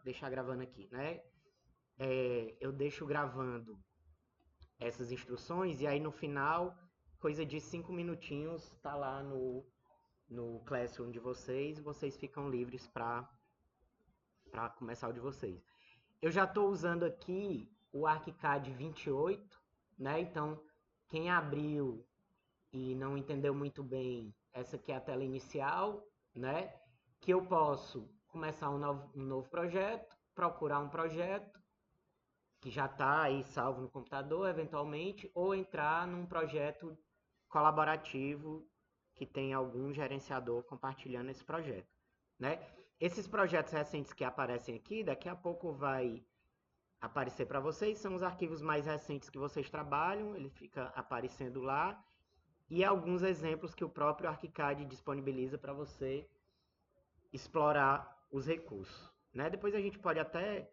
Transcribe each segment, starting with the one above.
deixar gravando aqui, né? Eu deixo gravando essas instruções e aí no final, coisa de 5 minutinhos, tá lá no Classroom de vocês e vocês ficam livres para começar o de vocês. Eu já estou usando aqui o ArchiCAD 28, né? Então, quem abriu e não entendeu muito bem, essa aqui é a tela inicial, né? Que eu posso começar um novo projeto, procurar um projeto que já está aí salvo no computador, eventualmente, ou entrar num projeto colaborativo que tem algum gerenciador compartilhando esse projeto, né? Esses projetos recentes que aparecem aqui, daqui a pouco vai aparecer para vocês, são os arquivos mais recentes que vocês trabalham, ele fica aparecendo lá, e alguns exemplos que o próprio ArchiCAD disponibiliza para você explorar os recursos, né? Depois a gente pode até,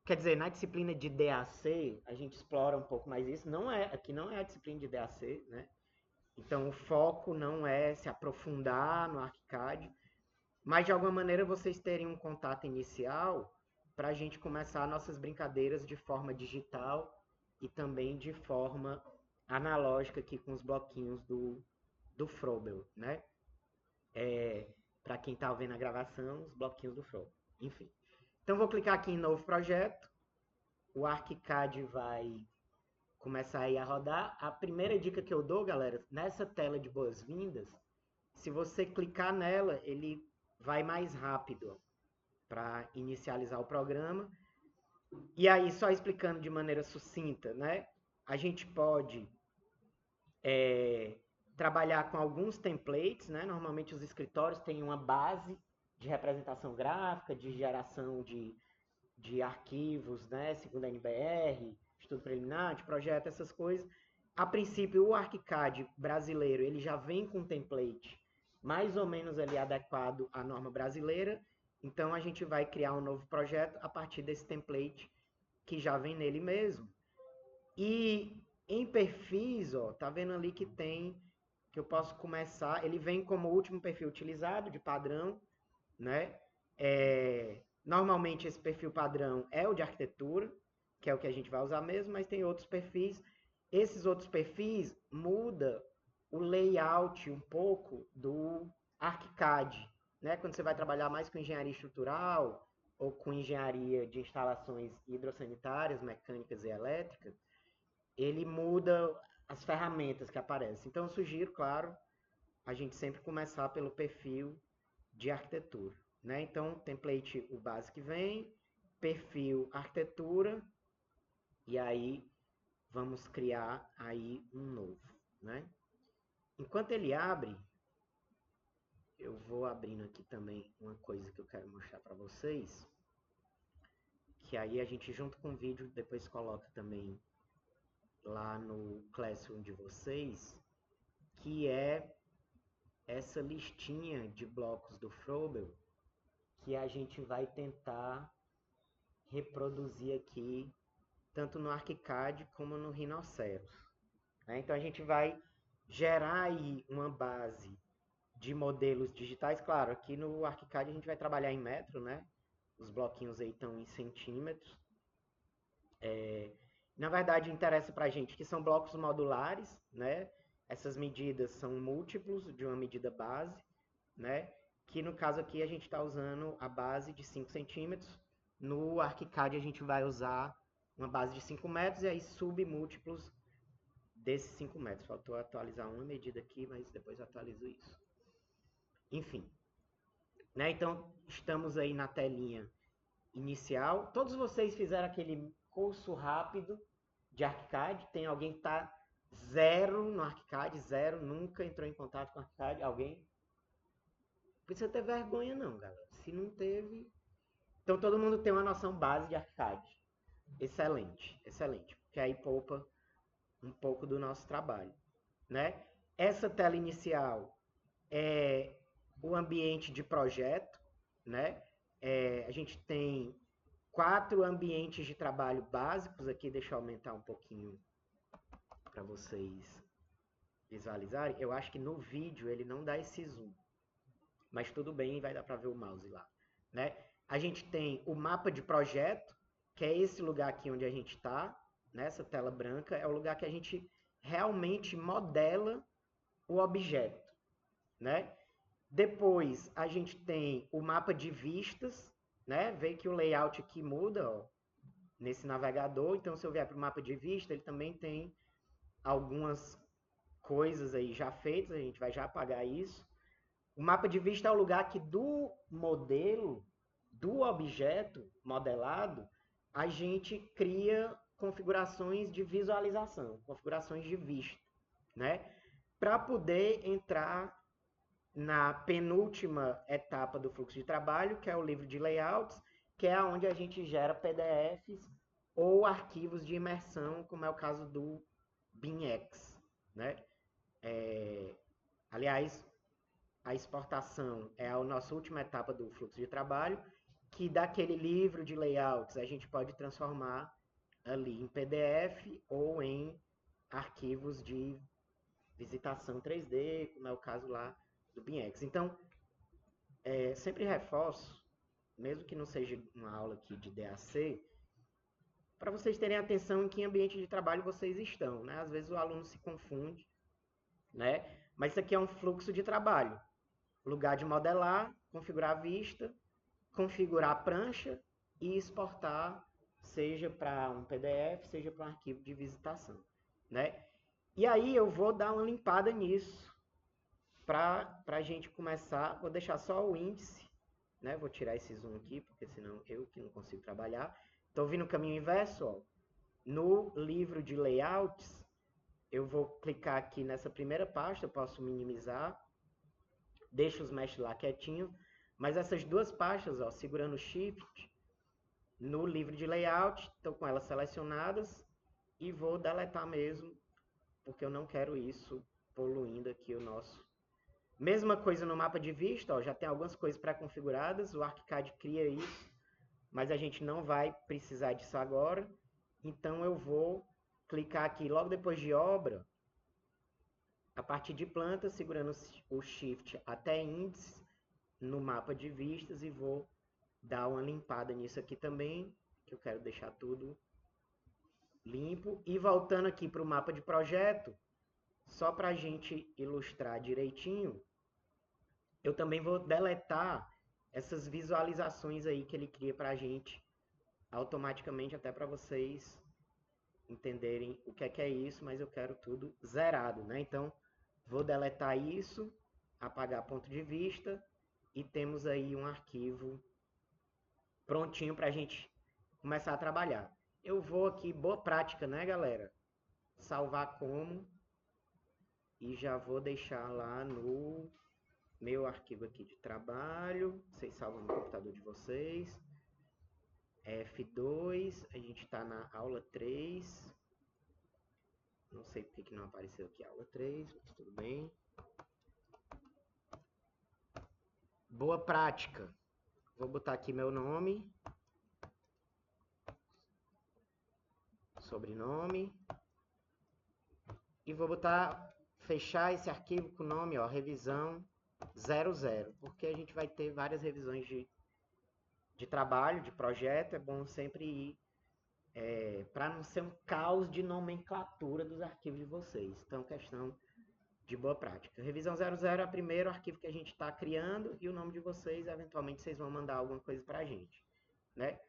quer dizer, na disciplina de DAC, a gente explora um pouco mais isso, aqui não é a disciplina de DAC, né? Então o foco não é se aprofundar no ArchiCAD, mas de alguma maneira vocês terem um contato inicial para a gente começar nossas brincadeiras de forma digital e também de forma analógica aqui com os bloquinhos do Frobel, né? Para quem está vendo a gravação, os bloquinhos do Frobel. Enfim. Então vou clicar aqui em novo projeto. O ArchiCAD vai começar aí a rodar. A primeira dica que eu dou, galera, nessa tela de boas-vindas, se você clicar nela, ele vai mais rápido para inicializar o programa. E aí, só explicando de maneira sucinta, né? A gente pode trabalhar com alguns templates, né? Normalmente os escritórios têm uma base de representação gráfica, de geração de arquivos, né? Segundo a NBR, estudo preliminar, de projeto, essas coisas. A princípio, o ArchiCAD brasileiro, ele já vem com um template mais ou menos ali adequado à norma brasileira. Então, a gente vai criar um novo projeto a partir desse template que já vem nele mesmo. E em perfis, ó, tá vendo ali que tem, que eu posso começar, ele vem como último perfil utilizado, de padrão, né? Normalmente esse perfil padrão é o de arquitetura, que é o que a gente vai usar mesmo, mas tem outros perfis. Esses outros perfis muda o layout um pouco do ArchiCAD, né? Quando você vai trabalhar mais com engenharia estrutural ou com engenharia de instalações hidrossanitárias, mecânicas e elétricas, ele muda as ferramentas que aparecem. Então eu sugiro, claro, a gente sempre começar pelo perfil de arquitetura, né? Então, template, o básico que vem, perfil arquitetura, e aí vamos criar aí um novo, né? Enquanto ele abre, eu vou abrindo aqui também uma coisa que eu quero mostrar para vocês, que aí a gente junto com o vídeo depois coloca também lá no Classroom de vocês, que é essa listinha de blocos do Frobel que a gente vai tentar reproduzir aqui, tanto no ArchiCAD como no Rhinoceros, né? Então a gente vai gerar aí uma base de modelos digitais. Claro, aqui no ArchiCAD a gente vai trabalhar em metro, né? Os bloquinhos aí estão em centímetros. Na verdade, interessa para a gente que são blocos modulares, né? Essas medidas são múltiplos de uma medida base, né? Que no caso aqui a gente está usando a base de 5 centímetros. No ArchiCAD a gente vai usar uma base de 5 metros e aí submúltiplos desses 5 metros. Faltou atualizar uma medida aqui, mas depois atualizo isso. Enfim, né? Então estamos aí na telinha inicial. Todos vocês fizeram aquele curso rápido de ArchiCAD? Tem alguém que está zero no ArchiCAD? Zero, nunca entrou em contato com ArchiCAD? Alguém? Não precisa ter vergonha não, galera. Se não teve... Então todo mundo tem uma noção base de ArchiCAD. Excelente, excelente. Porque aí poupa um pouco do nosso trabalho, né? Essa tela inicial é o ambiente de projeto, né? A gente tem 4 ambientes de trabalho básicos aqui. Deixa eu aumentar um pouquinho para vocês visualizarem. Eu acho que no vídeo ele não dá esse zoom, mas tudo bem, vai dar para ver o mouse lá, né? A gente tem o mapa de projeto, que é esse lugar aqui onde a gente está, nessa tela branca, é o lugar que a gente realmente modela o objeto, né? Depois a gente tem o mapa de vistas, né? Vê que o layout aqui muda, ó, nesse navegador. Então, se eu vier para o mapa de vista, ele também tem algumas coisas aí já feitas, a gente vai já apagar isso. O mapa de vista é o lugar que do modelo, do objeto modelado, a gente cria configurações de visualização, configurações de vista, né? Para poder entrar na penúltima etapa do fluxo de trabalho, que é o livro de layouts, que é onde a gente gera PDFs ou arquivos de imersão, como é o caso do BIMX, né? Aliás, a exportação é a nossa última etapa do fluxo de trabalho, que daquele livro de layouts a gente pode transformar ali em PDF ou em arquivos de visitação 3D, como é o caso lá do BIMX. Então, sempre reforço, mesmo que não seja uma aula aqui de DAC, para vocês terem atenção em que ambiente de trabalho vocês estão, né? Às vezes o aluno se confunde, né? Mas isso aqui é um fluxo de trabalho. Lugar de modelar, configurar a vista, configurar a prancha e exportar, seja para um PDF, seja para um arquivo de visitação, né? E aí eu vou dar uma limpada nisso para a gente começar. Vou deixar só o índice, né? Vou tirar esse zoom aqui, porque senão eu que não consigo trabalhar. Estou vindo no caminho inverso, ó. No livro de layouts, eu vou clicar aqui nessa primeira pasta, eu posso minimizar, deixo os meshes lá quietinho, mas essas duas pastas, ó, segurando o Shift, no livro de layout, estou com elas selecionadas e vou deletar mesmo, porque eu não quero isso poluindo aqui o nosso. Mesma coisa no mapa de vista, ó, já tem algumas coisas pré-configuradas, o ArchiCAD cria isso, mas a gente não vai precisar disso agora, então eu vou clicar aqui logo depois de obra, a partir de planta, segurando o Shift até índice no mapa de vistas e vou dar uma limpada nisso aqui também, que eu quero deixar tudo limpo. E voltando aqui para o mapa de projeto, só para a gente ilustrar direitinho, eu também vou deletar essas visualizações aí que ele cria para a gente automaticamente, até para vocês entenderem o que é isso, mas eu quero tudo zerado, né? Então, vou deletar isso, apagar ponto de vista, e temos aí um arquivo prontinho para a gente começar a trabalhar. Eu vou aqui, boa prática, né, galera? Salvar como, e já vou deixar lá no meu arquivo aqui de trabalho. Vocês salvam no computador de vocês. F2, a gente está na aula 3. Não sei porque que não apareceu aqui a aula 3, mas tudo bem. Boa prática. Vou botar aqui meu nome, sobrenome, e vou botar, fechar esse arquivo com o nome, ó, revisão 00, porque a gente vai ter várias revisões de trabalho, de projeto, é bom sempre ir, para não ser um caos de nomenclatura dos arquivos de vocês. Então, questão de boa prática. Revisão 00 é o primeiro arquivo que a gente está criando e o nome de vocês, eventualmente, vocês vão mandar alguma coisa para a gente, né?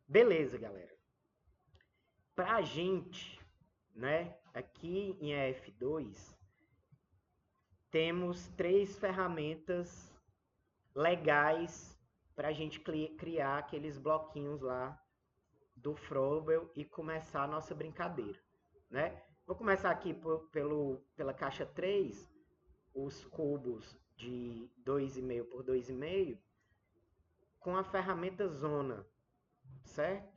Beleza, galera. Para a gente, né, aqui em EF2, temos 3 ferramentas legais para a gente criar aqueles bloquinhos lá do Frobel e começar a nossa brincadeira, né? Vou começar aqui pela caixa 3, os cubos de 2,5 por 2,5, com a ferramenta Zona, certo?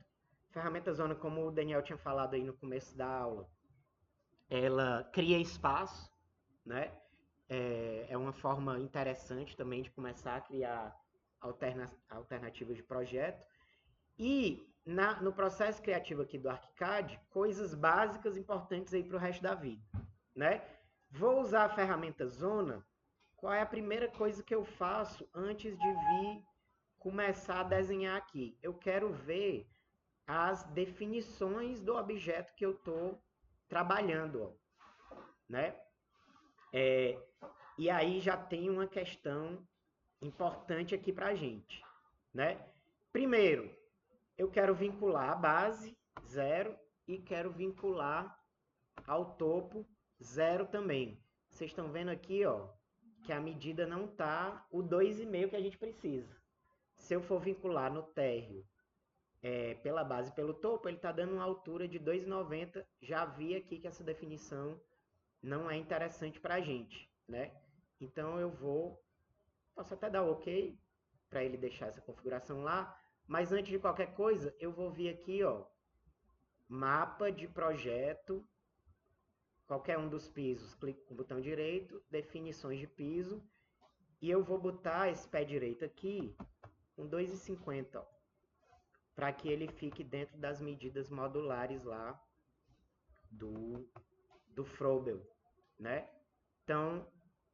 Ferramenta Zona, como o Daniel tinha falado aí no começo da aula, ela cria espaço, né? É uma forma interessante também de começar a criar alternativas de projeto. E no processo criativo aqui do ArchiCAD, coisas básicas importantes aí para o resto da vida, né? Vou usar a ferramenta Zona. Qual é a primeira coisa que eu faço antes de vir começar a desenhar aqui. Eu quero ver as definições do objeto que eu estou trabalhando, ó, né? E aí já tem uma questão importante aqui para a gente, né? Primeiro, eu quero vincular a base, 0, e quero vincular ao topo, 0 também. Vocês estão vendo aqui, ó, que a medida não está o 2,5 que a gente precisa. Se eu for vincular no térreo pela base e pelo topo, ele está dando uma altura de 2,90. Já vi aqui que essa definição não é interessante para a gente, né? Então eu posso até dar OK para ele deixar essa configuração lá, mas antes de qualquer coisa, eu vou vir aqui, ó, mapa de projeto, qualquer um dos pisos, clico com o botão direito, definições de piso, e eu vou botar esse pé direito aqui com 2,50, para que ele fique dentro das medidas modulares lá do Froebel, né? Então,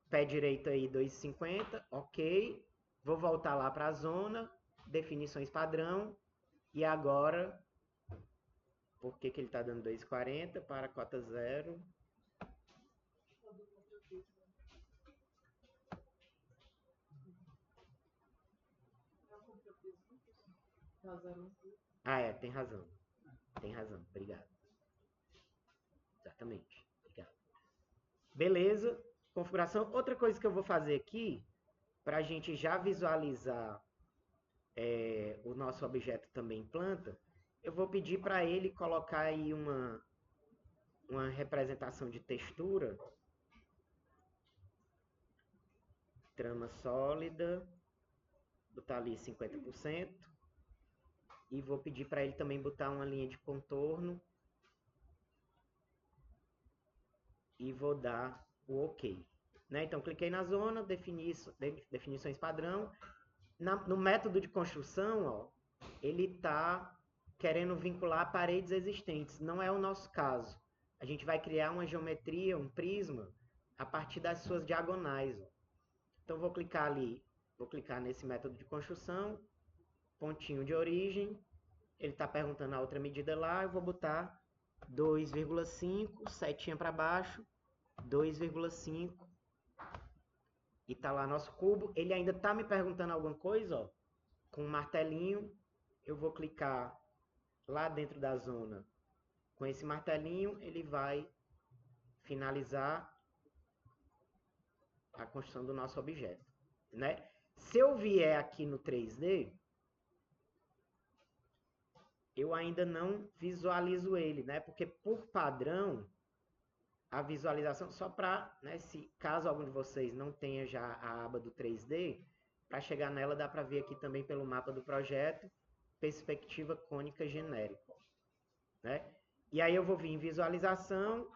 pé direito aí 2,50, OK. Vou voltar lá para a zona, definições padrão, e agora, por que ele está dando 2,40 para cota 0? Tem razão. Tem razão, obrigado. Exatamente, obrigado. Beleza, configuração. Outra coisa que eu vou fazer aqui, para a gente já visualizar o nosso objeto também em planta, eu vou pedir para ele colocar aí uma representação de textura, trama sólida, botar ali 50%, e vou pedir para ele também botar uma linha de contorno, e vou dar o OK. Né? Então, cliquei na zona, definições padrão. No método de construção, ó, ele está querendo vincular paredes existentes. Não é o nosso caso. A gente vai criar uma geometria, um prisma, a partir das suas diagonais. Ó. Então, vou clicar ali, vou clicar nesse método de construção, pontinho de origem, ele está perguntando a outra medida lá, eu vou botar 2,5, setinha para baixo, 2,5, e tá lá nosso cubo. Ele ainda está me perguntando alguma coisa, ó, com um martelinho, eu vou clicar lá dentro da zona com esse martelinho, ele vai finalizar a construção do nosso objeto, né? Se eu vier aqui no 3D, eu ainda não visualizo ele, né? Porque por padrão, a visualização, só para, né, se caso algum de vocês não tenha já a aba do 3D, para chegar nela dá para ver aqui também pelo mapa do projeto, perspectiva cônica genérica, né? E aí eu vou vir em visualização,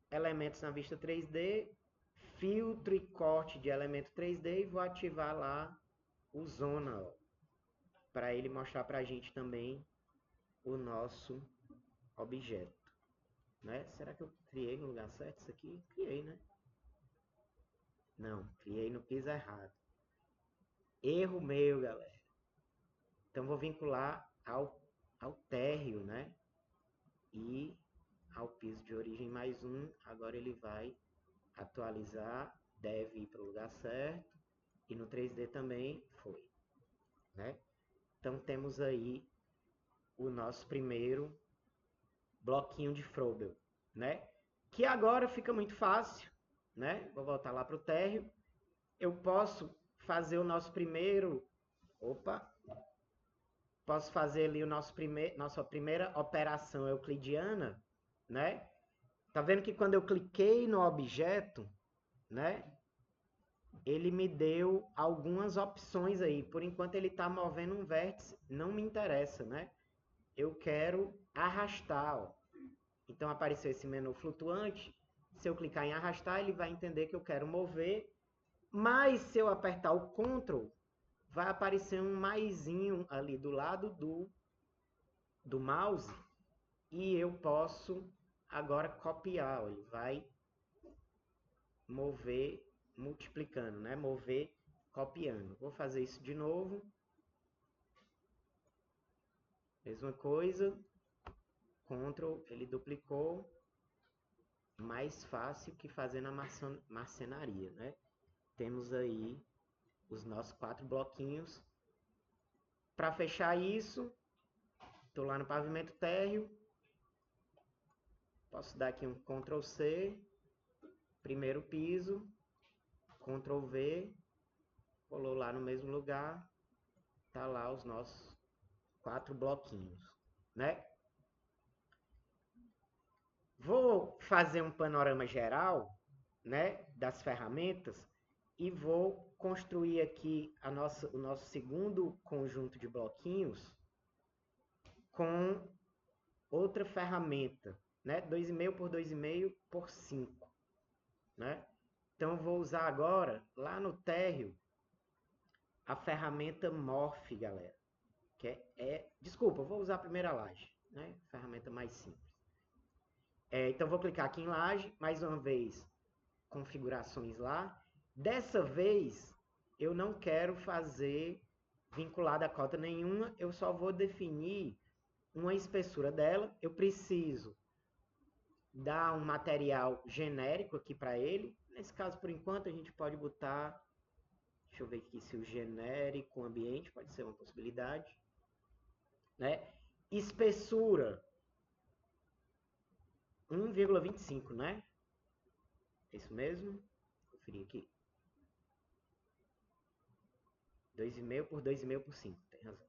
elementos na vista 3D, filtro e corte de elemento 3D, e vou ativar lá o zona, para ele mostrar para a gente também o nosso objeto. Né? Será que eu criei no lugar certo isso aqui? Criei, né? Não, criei no piso errado. Erro meu, galera. Então vou vincular ao térreo, né? E ao piso de origem mais um. Agora ele vai atualizar, deve ir para o lugar certo. E no 3D também foi, né? Então temos aí o nosso primeiro bloquinho de Froebel, né? Que agora fica muito fácil, né? Vou voltar lá para o térreo. Eu posso fazer o nosso primeiro... Opa! Posso fazer ali nossa primeira operação euclidiana, né? Tá vendo que quando eu cliquei no objeto, né? Ele me deu algumas opções aí. Por enquanto ele está movendo um vértice, não me interessa, né? Eu quero arrastar, ó. Então apareceu esse menu flutuante. Se eu clicar em arrastar, ele vai entender que eu quero mover. Mas se eu apertar o Ctrl, vai aparecer um maisinho ali do lado do mouse. E eu posso agora copiar. Ó. Ele vai mover multiplicando, né? Mover copiando. Vou fazer isso de novo. Mesma coisa, Ctrl, ele duplicou, mais fácil que fazer na marcenaria, né? Temos aí os nossos 4 bloquinhos. Para fechar isso, estou lá no pavimento térreo, posso dar aqui um Ctrl C, primeiro piso, Ctrl V, colou lá no mesmo lugar, tá lá os nossos 4 bloquinhos, né? Vou fazer um panorama geral, né, das ferramentas e vou construir aqui o nosso segundo conjunto de bloquinhos com outra ferramenta, né, 2,5 por 2,5 por 5, né? Então eu vou usar agora, lá no térreo, a ferramenta Morph, galera. Desculpa, eu vou usar a primeira laje, né? Ferramenta mais simples. Então vou clicar aqui em laje, mais uma vez, configurações lá. Dessa vez, eu não quero fazer vinculada a cota nenhuma, eu só vou definir uma espessura dela. Eu preciso dar um material genérico aqui para ele. Nesse caso, por enquanto, a gente pode botar, deixa eu ver aqui se o genérico ambiente pode ser uma possibilidade, né? Espessura 1,25, né? É isso mesmo? Vou conferir aqui. 2,5 por 2,5 por 5, tem razão.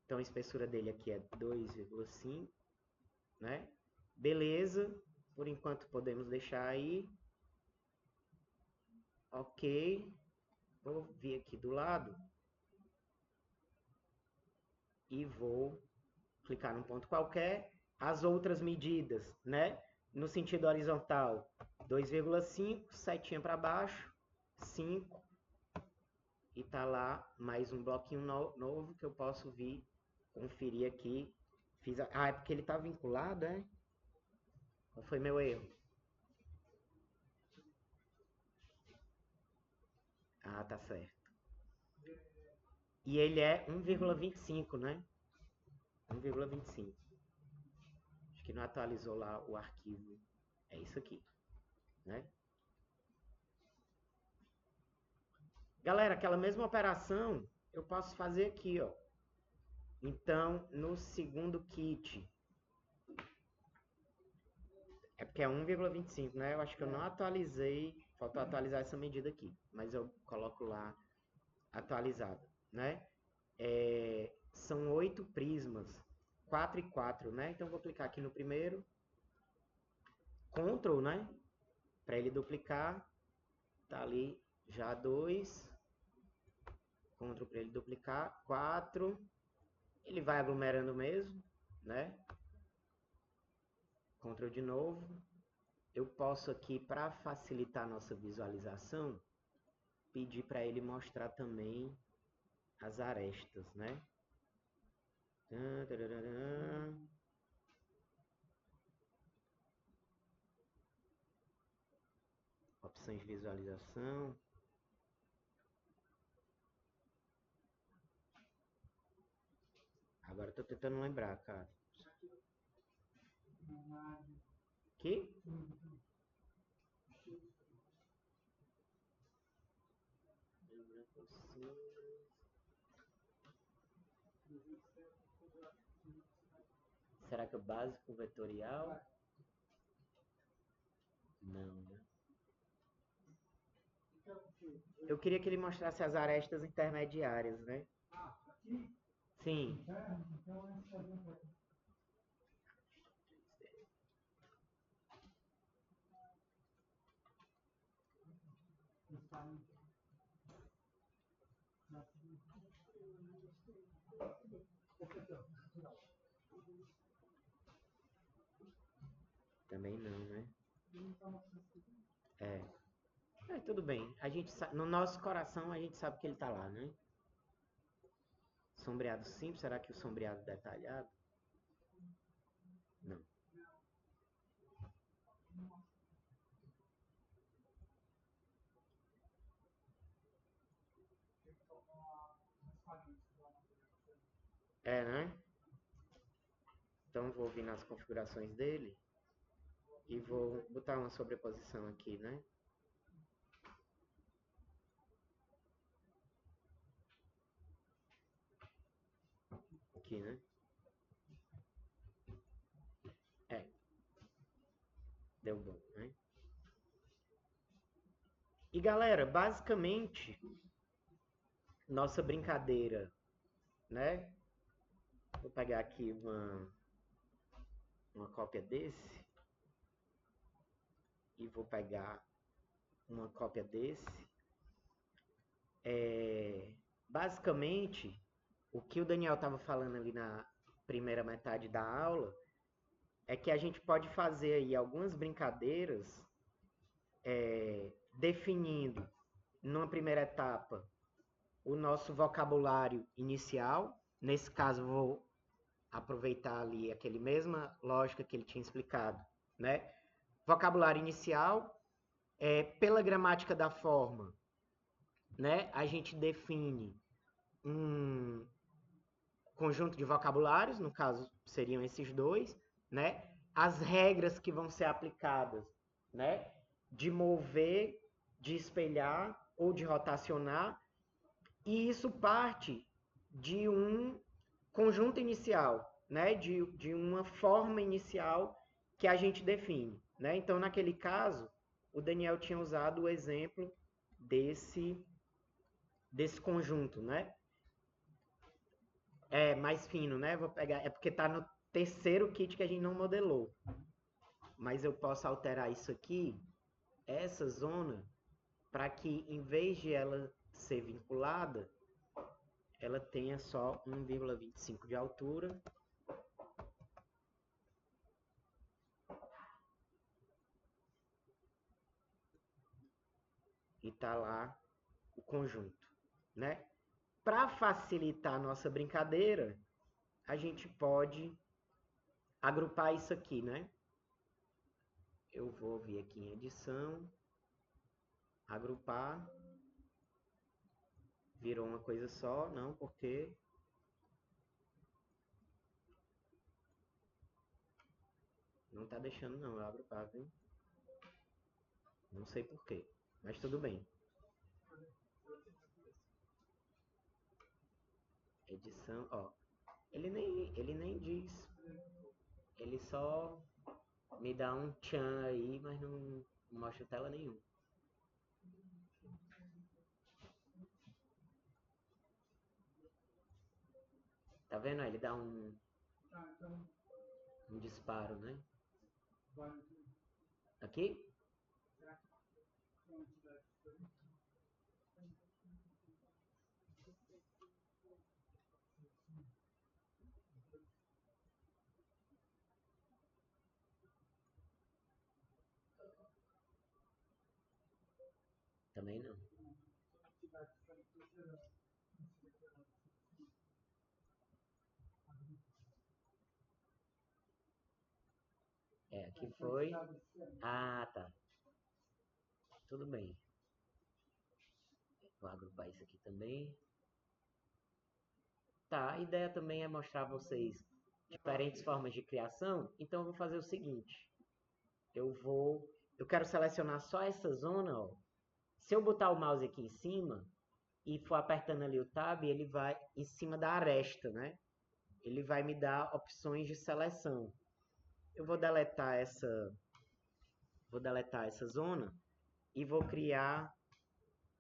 Então a espessura dele aqui é 2,5, né? Beleza, por enquanto podemos deixar aí. Ok, vou vir aqui do lado e vou clicar num ponto qualquer. As outras medidas, né? No sentido horizontal, 2,5, setinha para baixo, 5. E tá lá mais um bloquinho novo que eu posso vir conferir aqui. É porque ele tá vinculado, é? Qual foi meu erro? Ah, tá certo. E ele é 1,25, né? 1,25. Acho que não atualizou lá o arquivo. É isso aqui, né? Galera, aquela mesma operação eu posso fazer aqui, ó. Então, no segundo kit, é porque é 1,25, né? Eu acho que eu não atualizei, faltou atualizar essa medida aqui, mas eu coloco lá atualizado, né? São 8 prismas, 4 e 4, né? Então, eu vou clicar aqui no primeiro, Ctrl, né? Para ele duplicar, tá ali já 2, Ctrl para ele duplicar, 4, ele vai aglomerando mesmo, né? Ctrl de novo. Eu posso aqui, para facilitar a nossa visualização, pedir para ele mostrar também as arestas, né? Opções de visualização. Agora eu tô tentando lembrar, cara. Aqui? Será que é o básico vetorial? Não, né? Eu queria que ele mostrasse as arestas intermediárias, né? Sim. Também não, né? Tudo bem. No nosso coração a gente sabe que ele tá lá, né? Sombreado simples, será que o sombreado detalhado? Não. Né? Então vou vir nas configurações dele e vou botar uma sobreposição aqui, né? Aqui, né? É, deu bom, né? E galera, basicamente, nossa brincadeira, né? Vou pegar aqui uma cópia desse e vou pegar uma cópia desse. Basicamente, o que o Daniel estava falando ali na primeira metade da aula é que a gente pode fazer aí algumas brincadeiras definindo, numa primeira etapa, o nosso vocabulário inicial. Nesse caso, vou aproveitar ali aquele mesma lógica que ele tinha explicado, né? Vocabulário inicial, pela gramática da forma, né? A gente define um conjunto de vocabulários, no caso seriam esses dois, né? As regras que vão ser aplicadas, né? De mover, de espelhar ou de rotacionar, e isso parte de um conjunto inicial, né? De uma forma inicial que a gente define, né? Então, naquele caso, o Daniel tinha usado o exemplo desse conjunto, né? É mais fino, né? Vou pegar, é porque tá no terceiro kit que a gente não modelou. Mas eu posso alterar isso aqui, essa zona, para que em vez de ela ser vinculada, ela tenha só 1,25 de altura. E tá lá o conjunto, né? Para facilitar a nossa brincadeira, a gente pode agrupar isso aqui, né? Eu vou vir aqui em edição, agrupar, virou uma coisa só, não, porque não tá deixando não, eu agrupar, viu? Não sei porquê, mas tudo bem. Edição, ó, ele nem diz, ele só me dá um tchan aí, mas não mostra tela nenhuma. Tá vendo? Ele dá um disparo, né? Aqui? Também não. É, aqui foi. Ah, tá. Tudo bem. Vou agrupar isso aqui também. Tá, a ideia também é mostrar a vocês diferentes formas de criação. Então eu vou fazer o seguinte. Eu quero selecionar só essa zona, ó. Se eu botar o mouse aqui em cima e for apertando ali o tab, ele vai em cima da aresta, né? Ele vai me dar opções de seleção. Eu vou deletar essa zona e vou criar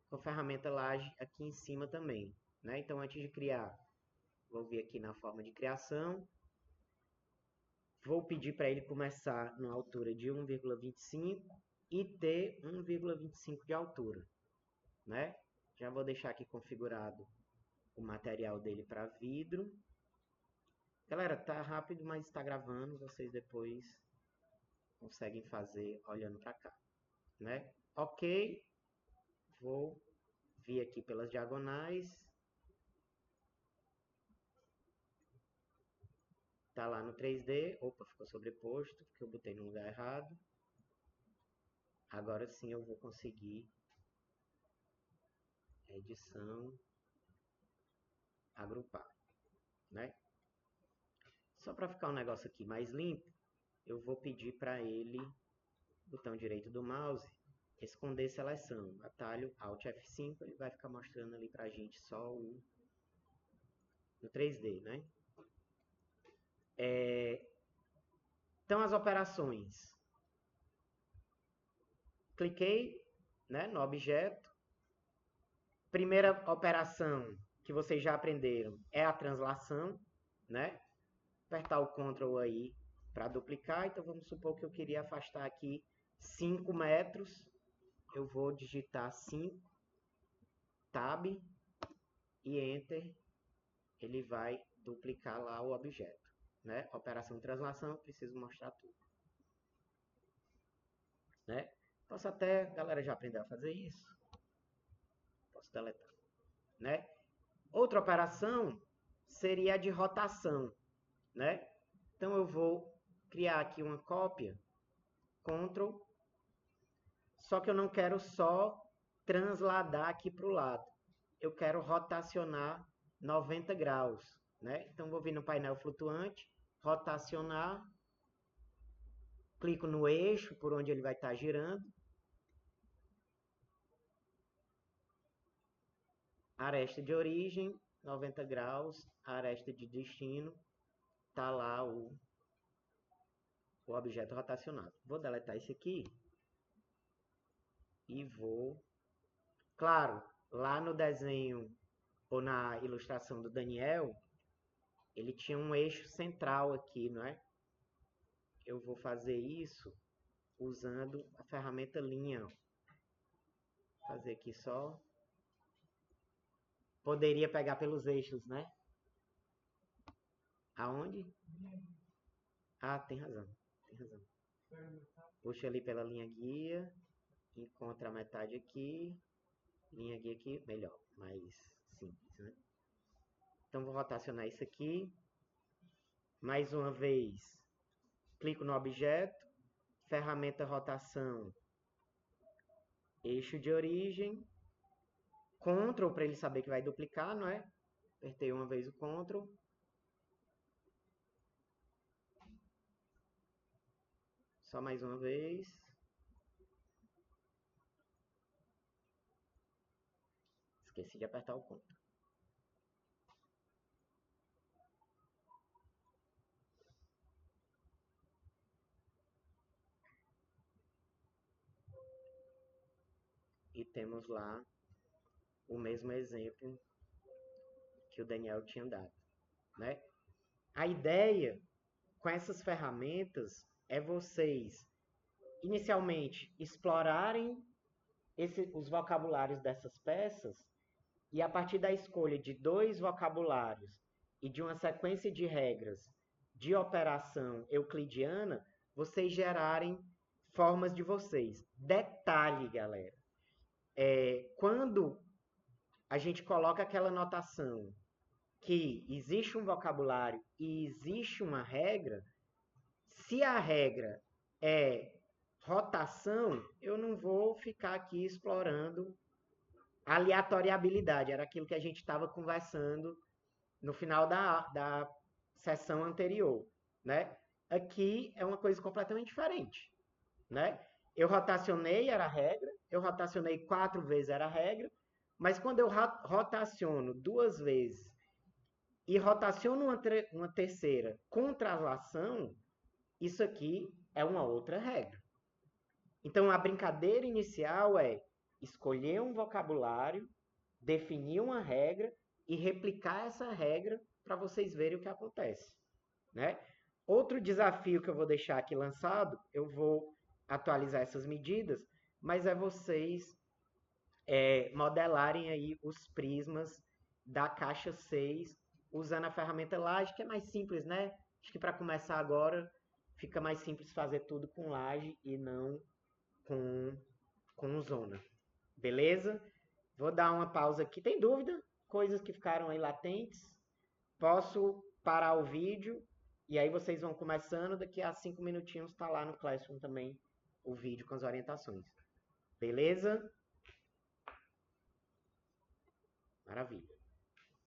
com a ferramenta laje aqui em cima também, né? Então, antes de criar, vou vir aqui na forma de criação, vou pedir para ele começar na altura de 1,25 e ter 1,25 de altura, né? Já vou deixar aqui configurado o material dele para vidro. Galera, tá rápido, mas está gravando, vocês depois conseguem fazer olhando para cá, né? Ok, vou vir aqui pelas diagonais. Tá lá no 3D. Opa, ficou sobreposto, porque eu botei no lugar errado. Agora sim eu vou conseguir edição, agrupar, né? Só para ficar um negócio aqui mais limpo, eu vou pedir para ele, botão direito do mouse, esconder seleção. Atalho Alt F5, ele vai ficar mostrando ali para a gente só o 3D, né? Então, as operações. Cliquei, né, no objeto. Primeira operação que vocês já aprenderam é a translação, né? Apertar o Ctrl aí para duplicar. Então, vamos supor que eu queria afastar aqui 5 metros. Eu vou digitar 5, Tab e Enter. Ele vai duplicar lá o objeto, né? Operação de translação, preciso mostrar tudo, né? Posso até, a galera já aprendeu a fazer isso. Posso deletar, né? Outra operação seria a de rotação, né? Então eu vou criar aqui uma cópia, Ctrl, só que eu não quero só transladar aqui para o lado. Eu quero rotacionar 90 graus, né? Então vou vir no painel flutuante, rotacionar, clico no eixo por onde ele vai estar girando, aresta de origem, 90 graus, aresta de destino, tá lá o objeto rotacionado. Vou deletar esse aqui e vou... Claro, lá no desenho ou na ilustração do Daniel, ele tinha um eixo central aqui, não é? Eu vou fazer isso usando a ferramenta linha. Vou fazer aqui só. Poderia pegar pelos eixos, né? Aonde? Ah, tem razão. Tem razão. Puxa ali pela linha guia. Encontra a metade aqui. Linha guia aqui. Melhor. Mais simples, né? Então, vou rotacionar isso aqui. Mais uma vez. Clico no objeto. Ferramenta rotação. Eixo de origem. Ctrl para ele saber que vai duplicar, não é? Apertei uma vez o Ctrl. Só mais uma vez. Esqueci de apertar o Ctrl. E temos lá o mesmo exemplo que o Daniel tinha dado, né? A ideia com essas ferramentas é vocês, inicialmente, explorarem os vocabulários dessas peças e a partir da escolha de 2 vocabulários e de uma sequência de regras de operação euclidiana, vocês gerarem formas de vocês. Detalhe, galera, quando a gente coloca aquela notação que existe um vocabulário e existe uma regra, se a regra é rotação, eu não vou ficar aqui explorando aleatoriabilidade. Era aquilo que a gente estava conversando no final da sessão anterior, né? Aqui é uma coisa completamente diferente, né? Eu rotacionei, era a regra. Eu rotacionei 4 vezes, era a regra. Mas quando eu rotaciono 2 vezes e rotaciono uma terceira com translação, isso aqui é uma outra regra. Então, a brincadeira inicial é escolher um vocabulário, definir uma regra e replicar essa regra para vocês verem o que acontece, né? Outro desafio que eu vou deixar aqui lançado, eu vou atualizar essas medidas, mas é vocês modelarem aí os prismas da caixa 6 usando a ferramenta Laje, que é mais simples, né? Acho que para começar agora fica mais simples fazer tudo com Laje e não com Zona. Beleza? Vou dar uma pausa aqui. Tem dúvida? Coisas que ficaram aí latentes? Posso parar o vídeo e aí vocês vão começando. Daqui a 5 minutinhos está lá no Classroom também o vídeo com as orientações. Beleza? Maravilha.